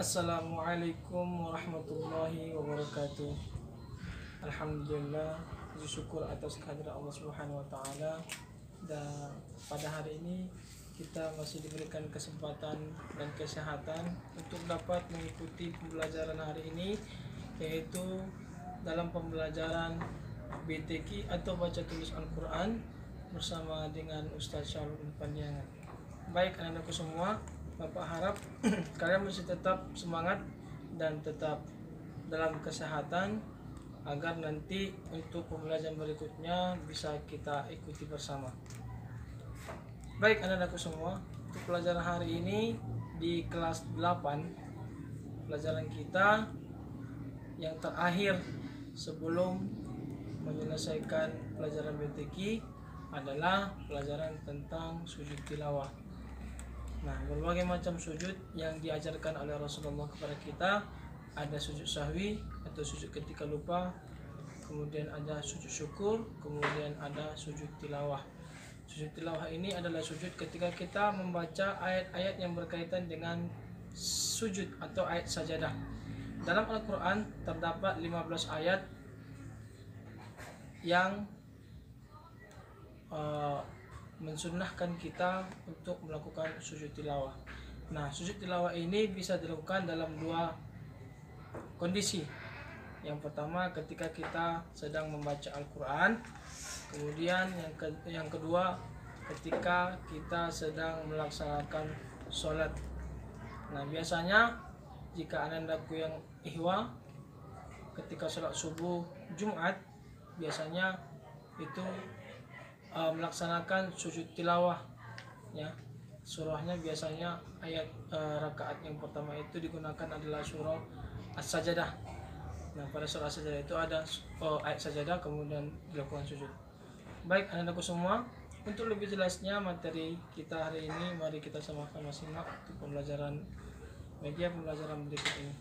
Assalamualaikum warahmatullahi wabarakatuh. Alhamdulillah, puji syukur atas kehadiran Allah Subhanahu wa taala. Dan pada hari ini kita masih diberikan kesempatan dan kesehatan untuk dapat mengikuti pembelajaran hari ini, yaitu dalam pembelajaran BTQ atau baca tulis Al-Quran bersama dengan Ustaz Syarul Pandiangan. Baik anak-anakku semua, Bapak harap kalian masih tetap semangat dan tetap dalam kesehatan agar nanti untuk pembelajaran berikutnya bisa kita ikuti bersama. Baik anak-anakku semua, untuk pelajaran hari ini di kelas 8, pelajaran kita yang terakhir sebelum menyelesaikan pelajaran BTQ adalah pelajaran tentang sujud tilawah. Nah, berbagai macam sujud yang diajarkan oleh Rasulullah kepada kita. Ada sujud sahwi atau sujud ketika lupa, kemudian ada sujud syukur, kemudian ada sujud tilawah. Sujud tilawah ini adalah sujud ketika kita membaca ayat-ayat yang berkaitan dengan sujud atau ayat sajadah. Dalam Al-Quran terdapat 15 ayat yang mensunnahkan kita untuk melakukan sujud tilawah. Nah, sujud tilawah ini bisa dilakukan dalam dua kondisi. Yang pertama ketika kita sedang membaca Al-Quran, kemudian yang kedua ketika kita sedang melaksanakan sholat. Nah, biasanya jika anandaku yang ihwa ketika sholat subuh Jumat, biasanya itu melaksanakan sujud tilawah, ya. Surahnya biasanya ayat rakaat yang pertama itu digunakan adalah surah As-Sajdah. Nah, pada surah As-Sajdah itu ada ayat sajadah, kemudian dilakukan sujud. Baik anak-anakku semua, untuk lebih jelasnya materi kita hari ini, mari kita sama-sama simak untuk pembelajaran media pembelajaran berikut ini.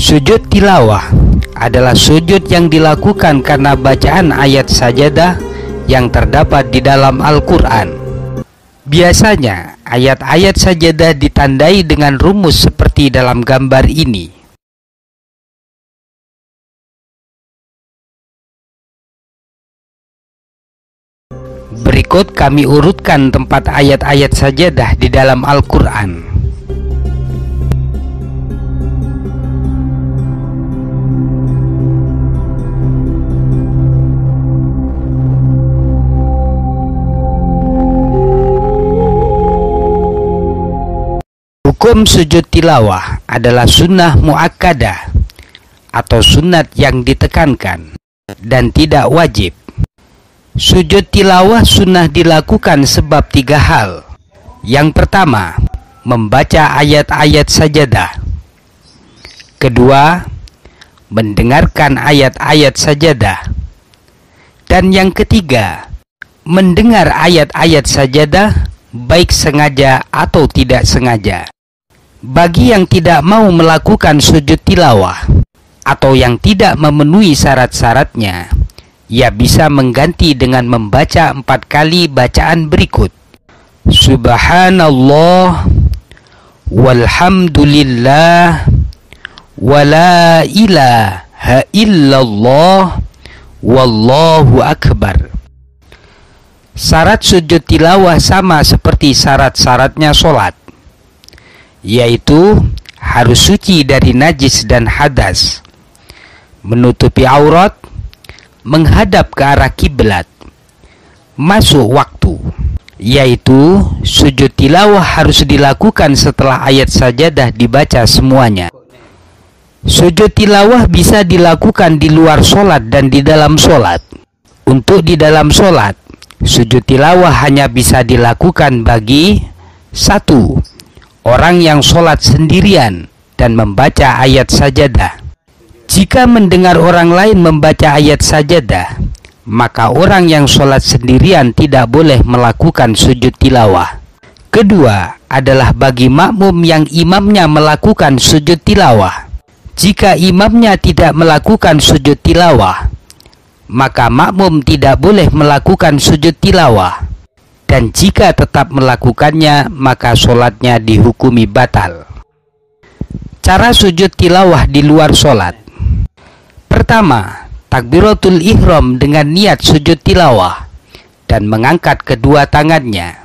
Sujud tilawah adalah sujud yang dilakukan karena bacaan ayat sajadah yang terdapat di dalam Al-Quran. Biasanya ayat-ayat sajadah ditandai dengan rumus seperti dalam gambar ini. Berikut kami urutkan tempat ayat-ayat sajadah di dalam Al-Quran. Hukum sujud tilawah adalah sunnah muakkadah atau sunat yang ditekankan dan tidak wajib. Sujud tilawah sunnah dilakukan sebab 3 hal. Yang pertama, membaca ayat-ayat sajadah. Kedua, mendengarkan ayat-ayat sajadah. Dan yang ketiga, mendengar ayat-ayat sajadah baik sengaja atau tidak sengaja. Bagi yang tidak mau melakukan sujud tilawah atau yang tidak memenuhi syarat-syaratnya, ia bisa mengganti dengan membaca 4 kali bacaan berikut: Subhanallah, walhamdulillah, wala ilaha illallah, wallahu akbar. Syarat sujud tilawah sama seperti syarat-syaratnya sholat, yaitu harus suci dari najis dan hadas, menutupi aurat, menghadap ke arah kiblat, masuk waktu, yaitu sujud tilawah harus dilakukan setelah ayat sajadah dibaca semuanya. Sujud tilawah bisa dilakukan di luar sholat dan di dalam sholat. Untuk di dalam sholat, sujud tilawah hanya bisa dilakukan bagi 1. Orang yang sholat sendirian dan membaca ayat sajadah. Jika mendengar orang lain membaca ayat sajadah, maka orang yang sholat sendirian tidak boleh melakukan sujud tilawah. Kedua adalah bagi makmum yang imamnya melakukan sujud tilawah. Jika imamnya tidak melakukan sujud tilawah, maka makmum tidak boleh melakukan sujud tilawah. Dan jika tetap melakukannya, maka sholatnya dihukumi batal. Cara sujud tilawah di luar sholat. Pertama, takbiratul ihram dengan niat sujud tilawah dan mengangkat kedua tangannya.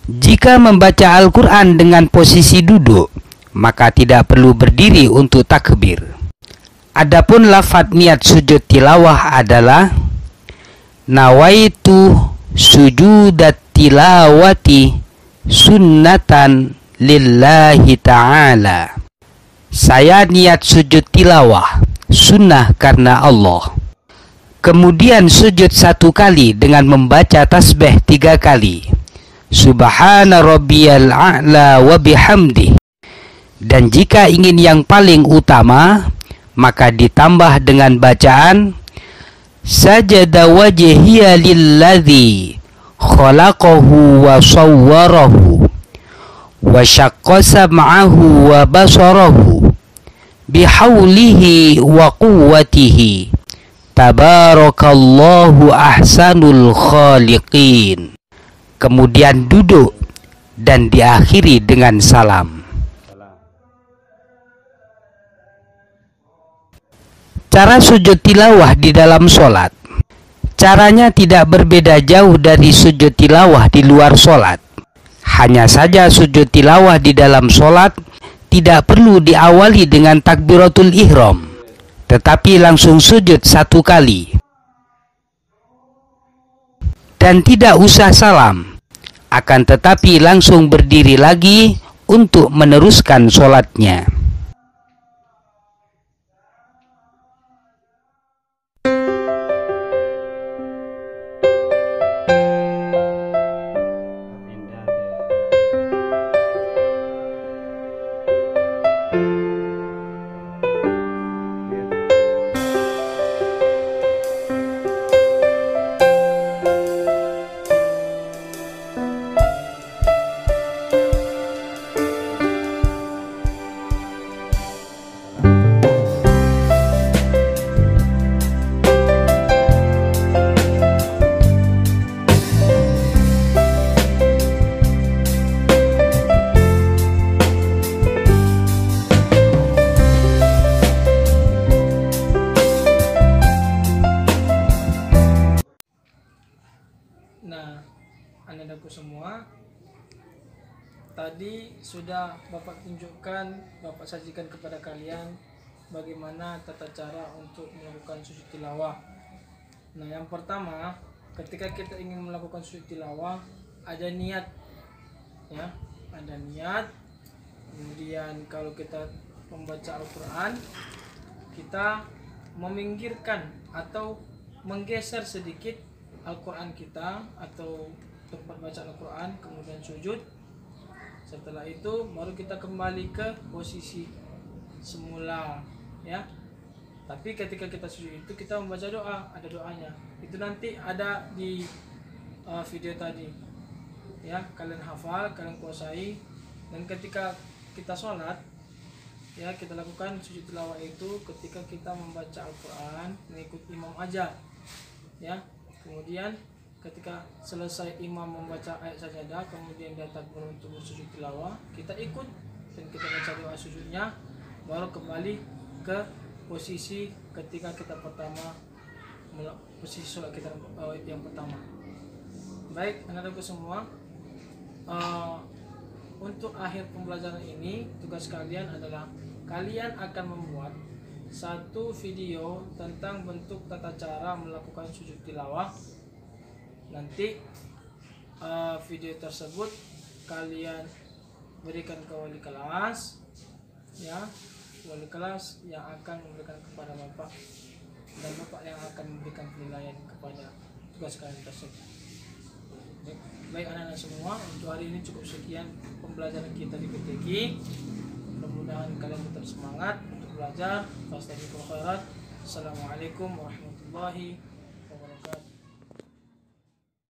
Jika membaca Al-Quran dengan posisi duduk, maka tidak perlu berdiri untuk takbir. Adapun lafaz niat sujud tilawah adalah nawaitu sujudat tilawati sunnatan lillahi ta'ala. Saya niat sujud tilawah sunnah karena Allah. Kemudian sujud 1 kali dengan membaca tasbih 3 kali. Subhana rabbiyal a'la wa bihamdi. Dan jika ingin yang paling utama, maka ditambah dengan bacaan sajada wajhiya lilladzi khalaqahu wa sawwarahu wa syaqqa sam'ahu wa basarahu bihaulihi wa quwwatihi tabarakallahu ahsanul khaliqin. Kemudian duduk dan diakhiri dengan salam. Cara sujud tilawah di dalam sholat. Caranya tidak berbeda jauh dari sujud tilawah di luar sholat. Hanya saja sujud tilawah di dalam sholat tidak perlu diawali dengan takbiratul ihram, tetapi langsung sujud 1 kali. Dan tidak usah salam, akan tetapi langsung berdiri lagi untuk meneruskan sholatnya. Nah, anak-anakku semua, tadi sudah Bapak tunjukkan, Bapak sajikan kepada kalian bagaimana tata cara untuk melakukan sujud tilawah. Nah, yang pertama, ketika kita ingin melakukan sujud tilawah, ada niat, ya, ada niat. Kemudian kalau kita membaca Al-Quran, kita meminggirkan atau menggeser sedikit Al-Quran kita atau tempat baca Al-Quran, kemudian sujud. Setelah itu baru kita kembali ke posisi semula, ya. Tapi ketika kita sujud itu kita membaca doa, ada doanya. Itu nanti ada di video tadi, ya. Kalian hafal, kalian kuasai. Dan ketika kita sholat, ya, kita lakukan sujud tilawah itu ketika kita membaca Al-Quran mengikut imam aja, ya. Kemudian ketika selesai imam membaca ayat sajadah, kemudian dia takbir untuk bersujud tilawah, kita ikut dan kita baca doa sujudnya, baru kembali ke posisi ketika kita pertama, posisi sholat kita yang pertama. Baik, anak-anakku semua, untuk akhir pembelajaran ini tugas kalian adalah kalian akan membuat satu video tentang bentuk tata cara melakukan sujud tilawah. Nanti video tersebut kalian berikan ke wali kelas, ya, wali kelas yang akan memberikan kepada bapak, dan bapak yang akan memberikan penilaian kepada tugas kalian tersebut. Baik anak-anak semua, untuk hari ini cukup sekian pembelajaran kita di PTQ. Mudah-mudahan kalian tetap semangat untuk belajar. Fastabiqul khairat. Assalamualaikum warahmatullahi wabarakatuh.